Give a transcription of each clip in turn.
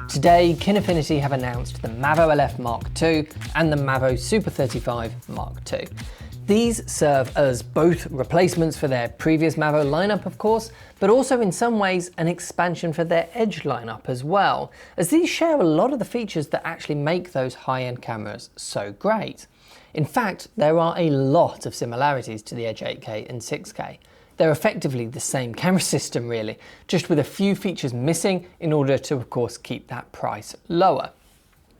Today, Kinefinity have announced the MAVO LF Mark II and the MAVO Super 35 Mark II. These serve as both replacements for their previous MAVO lineup, of course, but also in some ways an expansion for their Edge lineup as well, as these share a lot of the features that actually make those high-end cameras so great. In fact, there are a lot of similarities to the Edge 8K and 6K. They're effectively the same camera system really, just with a few features missing in order to, of course, keep that price lower.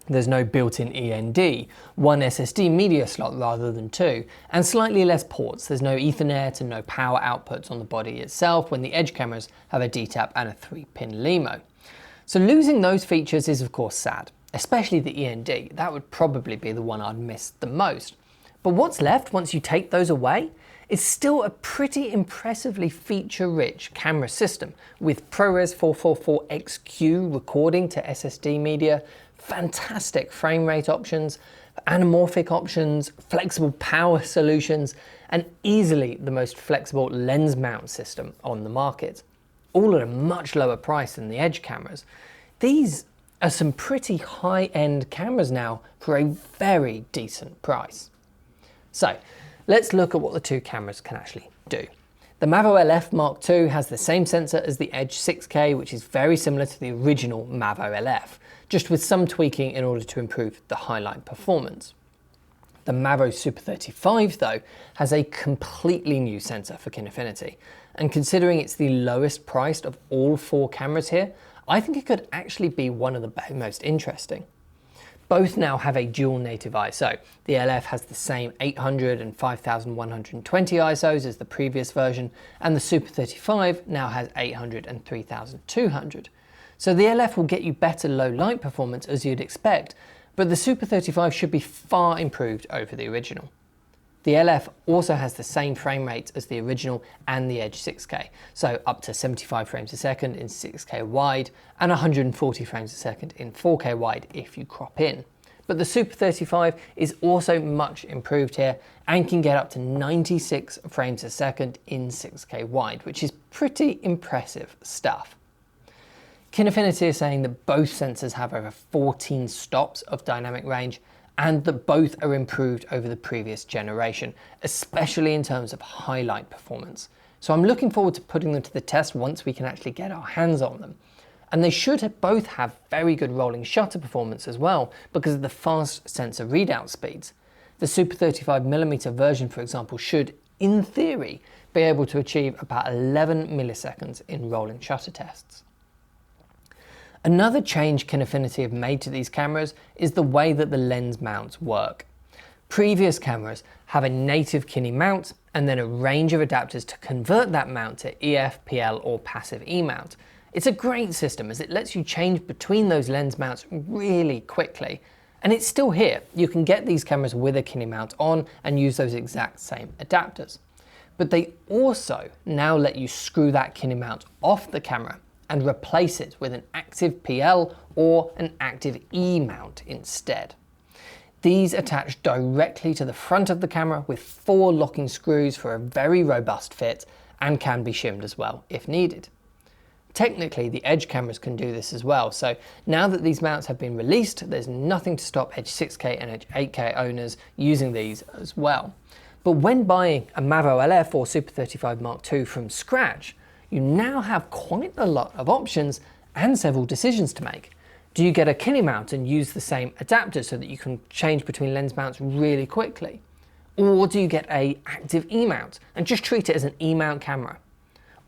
There's no built-in END, one SSD media slot rather than two, and slightly less ports. There's no Ethernet and no power outputs on the body itself, when the Edge cameras have a DTAP and a 3-pin LEMO. So losing those features is of course sad, especially the END. That would probably be the one I'd miss the most. But what's left once you take those away? It's still a pretty impressively feature-rich camera system with ProRes 444XQ recording to SSD media, fantastic frame rate options, anamorphic options, flexible power solutions, and easily the most flexible lens mount system on the market, all at a much lower price than the Edge cameras. These are some pretty high-end cameras now for a very decent price. So let's look at what the two cameras can actually do. The MAVO LF Mark II has the same sensor as the Edge 6K, which is very similar to the original MAVO LF, just with some tweaking in order to improve the highlight performance. The MAVO Super 35 though has a completely new sensor for Kinefinity, and considering it's the lowest priced of all four cameras here, I think it could actually be one of the most interesting. Both now have a dual native ISO. The LF has the same 800 and 5120 ISOs as the previous version, and the Super 35 now has 800 and 3200. So the LF will get you better low light performance as you'd expect, but the Super 35 should be far improved over the original. The LF also has the same frame rates as the original and the Edge 6K, so up to 75 frames a second in 6K wide and 140 frames a second in 4K wide if you crop in. But the Super 35 is also much improved here and can get up to 96 frames a second in 6K wide, which is pretty impressive stuff. Kinefinity is saying that both sensors have over 14 stops of dynamic range, and that both are improved over the previous generation, especially in terms of highlight performance. So I'm looking forward to putting them to the test once we can actually get our hands on them. And they should both have very good rolling shutter performance as well, because of the fast sensor readout speeds. The Super 35mm version, for example, should, in theory, be able to achieve about 11 milliseconds in rolling shutter tests. Another change Kinefinity have made to these cameras is the way that the lens mounts work. Previous cameras have a native Kine mount and then a range of adapters to convert that mount to EF, PL or passive E mount. It's a great system as it lets you change between those lens mounts really quickly. And it's still here. You can get these cameras with a Kine mount on and use those exact same adapters. But they also now let you screw that Kine mount off the camera and replace it with an active PL or an active E mount instead. These attach directly to the front of the camera with 4 locking screws for a very robust fit and can be shimmed as well if needed. Technically, the Edge cameras can do this as well, so now that these mounts have been released, there's nothing to stop Edge 6K and Edge 8K owners using these as well. But when buying a MAVO LF or Super 35 Mark II from scratch, you now have quite a lot of options and several decisions to make. Do you get a Kine mount and use the same adapter so that you can change between lens mounts really quickly? Or do you get an active E mount and just treat it as an E mount camera?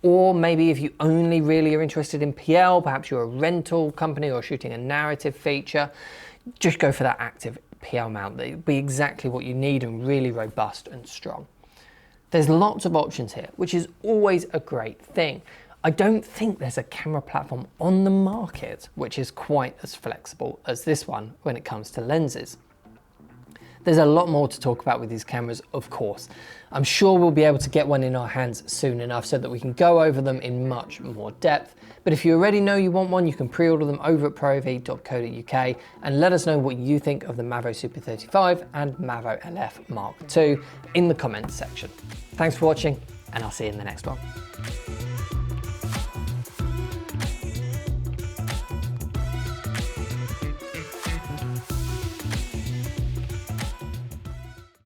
Or maybe if you only really are interested in PL, perhaps you're a rental company or shooting a narrative feature, just go for that active PL mount. It'll be exactly what you need and really robust and strong. There's lots of options here, which is always a great thing. I don't think there's a camera platform on the market which is quite as flexible as this one when it comes to lenses. There's a lot more to talk about with these cameras, of course. I'm sure we'll be able to get one in our hands soon enough so that we can go over them in much more depth. But if you already know you want one, you can pre-order them over at proav.co.uk and let us know what you think of the MAVO Super 35 and MAVO LF Mark II in the comments section. Thanks for watching, and I'll see you in the next one.